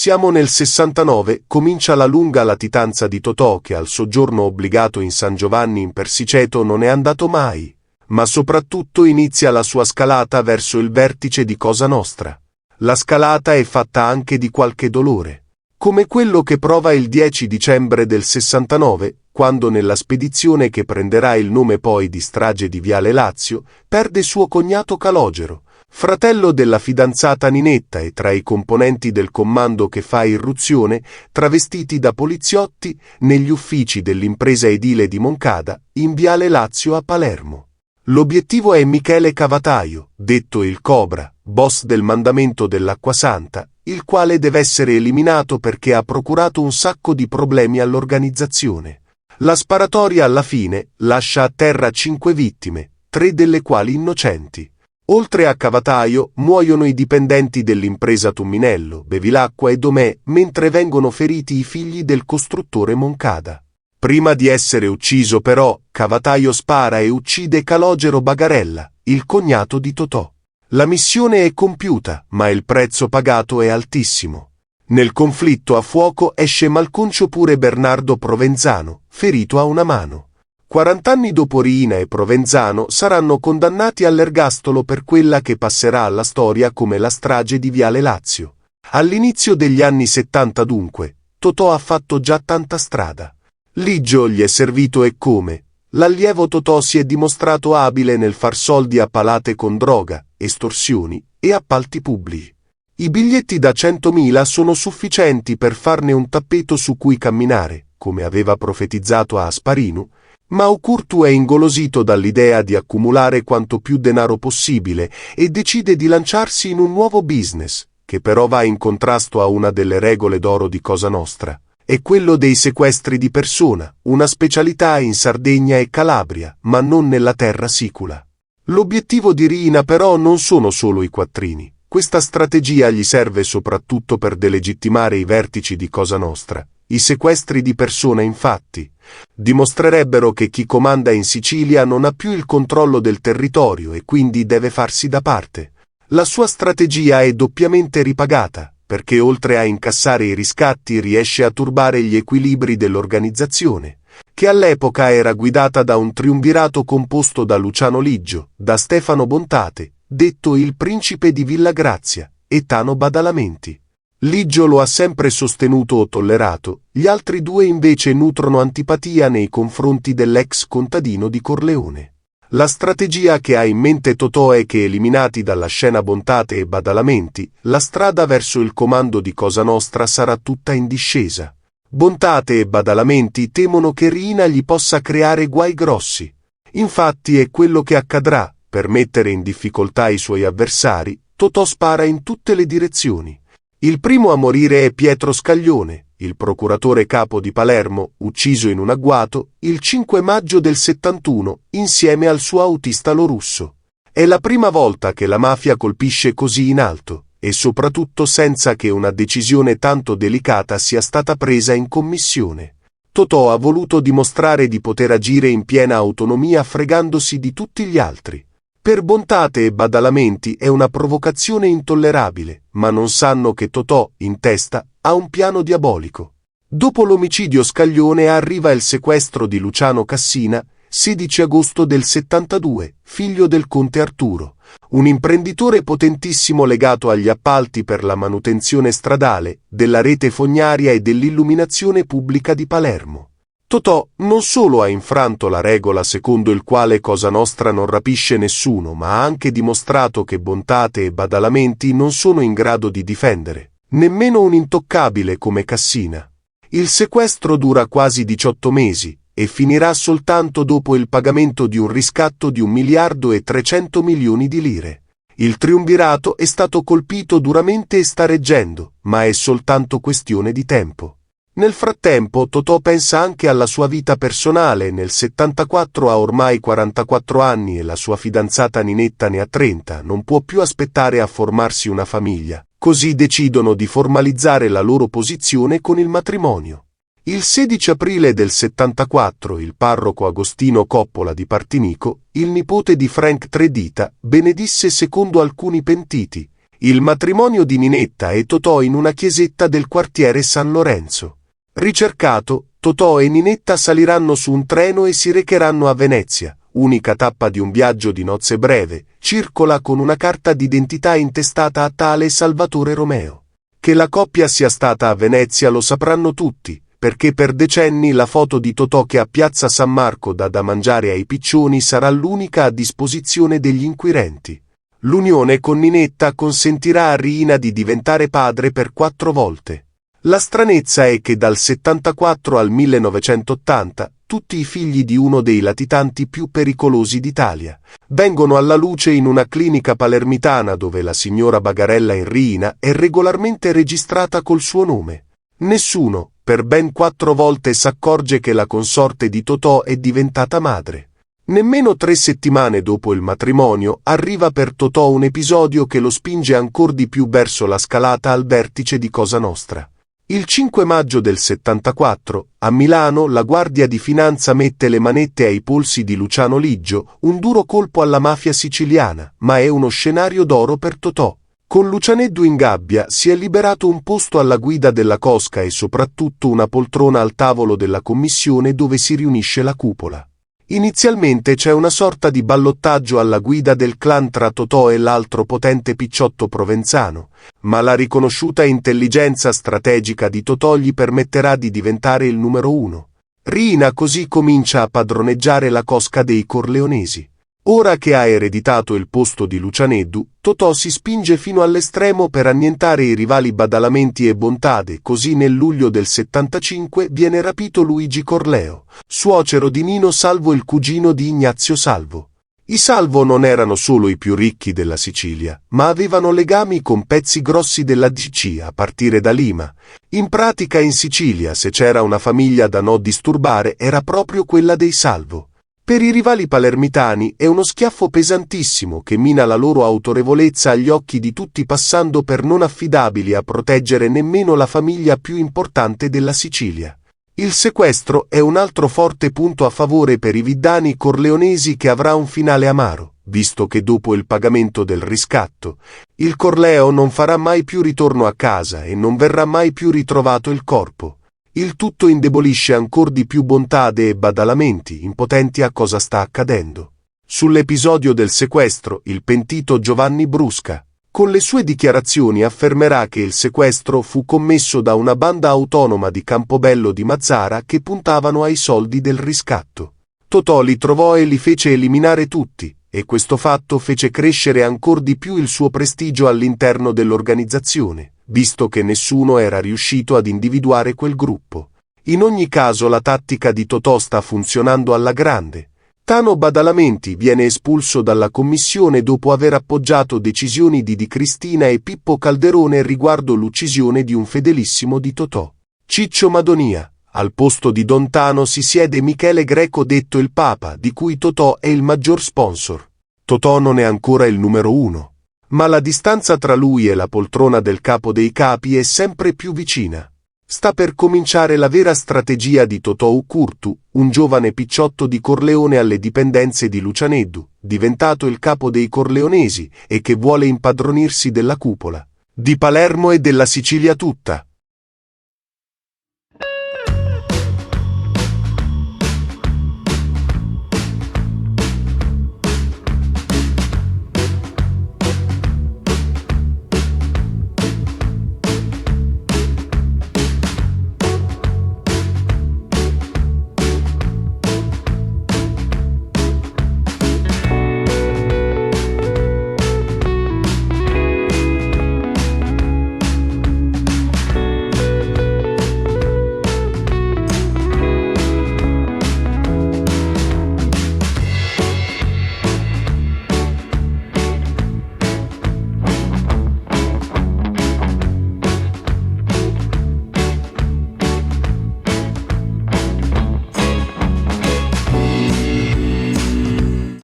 Siamo nel 69, comincia la lunga latitanza di Totò che al soggiorno obbligato in San Giovanni in Persiceto non è andato mai, ma soprattutto inizia la sua scalata verso il vertice di Cosa Nostra. La scalata è fatta anche di qualche dolore, come quello che prova il 10 dicembre del 69, quando nella spedizione che prenderà il nome poi di strage di Viale Lazio, perde suo cognato Calogero, fratello della fidanzata Ninetta e tra i componenti del comando che fa irruzione, travestiti da poliziotti, negli uffici dell'impresa edile di Moncada, in Viale Lazio a Palermo. L'obiettivo è Michele Cavataio, detto il Cobra, boss del mandamento dell'Acquasanta, il quale deve essere eliminato perché ha procurato un sacco di problemi all'organizzazione. La sparatoria alla fine lascia a terra 5 vittime, 3 delle quali innocenti. Oltre a Cavataio, muoiono i dipendenti dell'impresa Tumminello, Bevilacqua e Domè, mentre vengono feriti i figli del costruttore Moncada. Prima di essere ucciso però, Cavataio spara e uccide Calogero Bagarella, il cognato di Totò. La missione è compiuta, ma il prezzo pagato è altissimo. Nel conflitto a fuoco esce malconcio pure Bernardo Provenzano, ferito a una mano. 40 anni dopo Riina e Provenzano saranno condannati all'ergastolo per quella che passerà alla storia come la strage di Viale Lazio. All'inizio degli anni 70 dunque, Totò ha fatto già tanta strada. Liggio gli è servito e come. L'allievo Totò si è dimostrato abile nel far soldi a palate con droga, estorsioni e appalti pubblici. I biglietti da 100.000 sono sufficienti per farne un tappeto su cui camminare, come aveva profetizzato a Asparinu, ma Ucurtu è ingolosito dall'idea di accumulare quanto più denaro possibile e decide di lanciarsi in un nuovo business, che però va in contrasto a una delle regole d'oro di Cosa Nostra. È quello dei sequestri di persona, una specialità in Sardegna e Calabria, ma non nella terra sicula. L'obiettivo di Riina però non sono solo i quattrini. Questa strategia gli serve soprattutto per delegittimare i vertici di Cosa Nostra. I sequestri di persona, infatti, dimostrerebbero che chi comanda in Sicilia non ha più il controllo del territorio e quindi deve farsi da parte. La sua strategia è doppiamente ripagata, perché oltre a incassare i riscatti riesce a turbare gli equilibri dell'organizzazione, che all'epoca era guidata da un triumvirato composto da Luciano Liggio, da Stefano Bontate, detto il principe di Villa Grazia, e Tano Badalamenti. Liggio lo ha sempre sostenuto o tollerato, gli altri 2 invece nutrono antipatia nei confronti dell'ex contadino di Corleone. La strategia che ha in mente Totò è che, eliminati dalla scena Bontate e Badalamenti, la strada verso il comando di Cosa Nostra sarà tutta in discesa. Bontate e Badalamenti temono che Riina gli possa creare guai grossi. Infatti è quello che accadrà. Per mettere in difficoltà i suoi avversari, Totò spara in tutte le direzioni. Il primo a morire è Pietro Scaglione, il procuratore capo di Palermo, ucciso in un agguato il 5 maggio del 71 insieme al suo autista Lorusso. È la prima volta che la mafia colpisce così in alto, e soprattutto senza che una decisione tanto delicata sia stata presa in commissione. Totò ha voluto dimostrare di poter agire in piena autonomia fregandosi di tutti gli altri. Per Bontate e Badalamenti è una provocazione intollerabile, ma non sanno che Totò, in testa, ha un piano diabolico. Dopo l'omicidio Scaglione arriva il sequestro di Luciano Cassina, 16 agosto del 72, figlio del conte Arturo, un imprenditore potentissimo legato agli appalti per la manutenzione stradale, della rete fognaria e dell'illuminazione pubblica di Palermo. Totò non solo ha infranto la regola secondo il quale Cosa Nostra non rapisce nessuno, ma ha anche dimostrato che Bontate e Badalamenti non sono in grado di difendere, nemmeno un intoccabile come Cassina. Il sequestro dura quasi 18 mesi e finirà soltanto dopo il pagamento di un riscatto di 1.300.000.000 di lire. Il triumvirato è stato colpito duramente e sta reggendo, ma è soltanto questione di tempo. Nel frattempo Totò pensa anche alla sua vita personale. Nel 74 ha ormai 44 anni e la sua fidanzata Ninetta ne ha 30, non può più aspettare a formarsi una famiglia, così decidono di formalizzare la loro posizione con il matrimonio. Il 16 aprile del 74 il parroco Agostino Coppola di Partinico, il nipote di Frank Tredita, benedisse secondo alcuni pentiti, Il matrimonio di Ninetta e Totò in una chiesetta del quartiere San Lorenzo. Ricercato, Totò e Ninetta saliranno su un treno e si recheranno a Venezia, unica tappa di un viaggio di nozze breve, circola con una carta d'identità intestata a tale Salvatore Romeo. Che la coppia sia stata a Venezia lo sapranno tutti, perché per decenni la foto di Totò che a Piazza San Marco dà da mangiare ai piccioni sarà l'unica a disposizione degli inquirenti. L'unione con Ninetta consentirà a Riina di diventare padre per 4 volte. La stranezza è che dal 74 al 1980 tutti i figli di uno dei latitanti più pericolosi d'Italia vengono alla luce in una clinica palermitana dove la signora Bagarella in Riina è regolarmente registrata col suo nome. Nessuno, per ben 4 volte, s'accorge che la consorte di Totò è diventata madre. Nemmeno 3 settimane dopo il matrimonio arriva per Totò un episodio che lo spinge ancor di più verso la scalata al vertice di Cosa Nostra. Il 5 maggio del 74, a Milano, la Guardia di Finanza mette le manette ai polsi di Luciano Liggio, un duro colpo alla mafia siciliana, ma è uno scenario d'oro per Totò. Con Lucianeddu in gabbia si è liberato un posto alla guida della cosca e soprattutto una poltrona al tavolo della commissione dove si riunisce la cupola. Inizialmente c'è una sorta di ballottaggio alla guida del clan tra Totò e l'altro potente picciotto provenzano, ma la riconosciuta intelligenza strategica di Totò gli permetterà di diventare il numero 1. Riina così comincia a padroneggiare la cosca dei Corleonesi. Ora che ha ereditato il posto di Lucianeddu, Totò si spinge fino all'estremo per annientare i rivali Badalamenti e Bontade, così nel luglio del 75 viene rapito Luigi Corleo, suocero di Nino Salvo, il cugino di Ignazio Salvo. I Salvo non erano solo i più ricchi della Sicilia, ma avevano legami con pezzi grossi della DC a partire da Lima. In pratica in Sicilia, se c'era una famiglia da no disturbare, era proprio quella dei Salvo. Per i rivali palermitani è uno schiaffo pesantissimo che mina la loro autorevolezza agli occhi di tutti, passando per non affidabili a proteggere nemmeno la famiglia più importante della Sicilia. Il sequestro è un altro forte punto a favore per i viddani corleonesi, che avrà un finale amaro, visto che dopo il pagamento del riscatto, il Corleo non farà mai più ritorno a casa e non verrà mai più ritrovato il corpo. Il tutto indebolisce ancor di più Bontade e Badalamenti, impotenti a cosa sta accadendo. Sull'episodio del sequestro, il pentito Giovanni Brusca, con le sue dichiarazioni, affermerà che il sequestro fu commesso da una banda autonoma di Campobello di Mazara che puntavano ai soldi del riscatto. Totò li trovò e li fece eliminare tutti, e questo fatto fece crescere ancor di più il suo prestigio all'interno dell'organizzazione, visto che nessuno era riuscito ad individuare quel gruppo. In ogni caso la tattica di Totò sta funzionando alla grande. Tano Badalamenti viene espulso dalla commissione dopo aver appoggiato decisioni di Di Cristina e Pippo Calderone riguardo l'uccisione di un fedelissimo di Totò. Ciccio Madonia. Al posto di Don Tano si siede Michele Greco, detto il Papa, di cui Totò è il maggior sponsor. Totò non è ancora il numero 1. Ma la distanza tra lui e la poltrona del capo dei capi è sempre più vicina. Sta per cominciare la vera strategia di Totò Ucurtu, un giovane picciotto di Corleone alle dipendenze di Lucianeddu, diventato il capo dei Corleonesi e che vuole impadronirsi della cupola, di Palermo e della Sicilia tutta.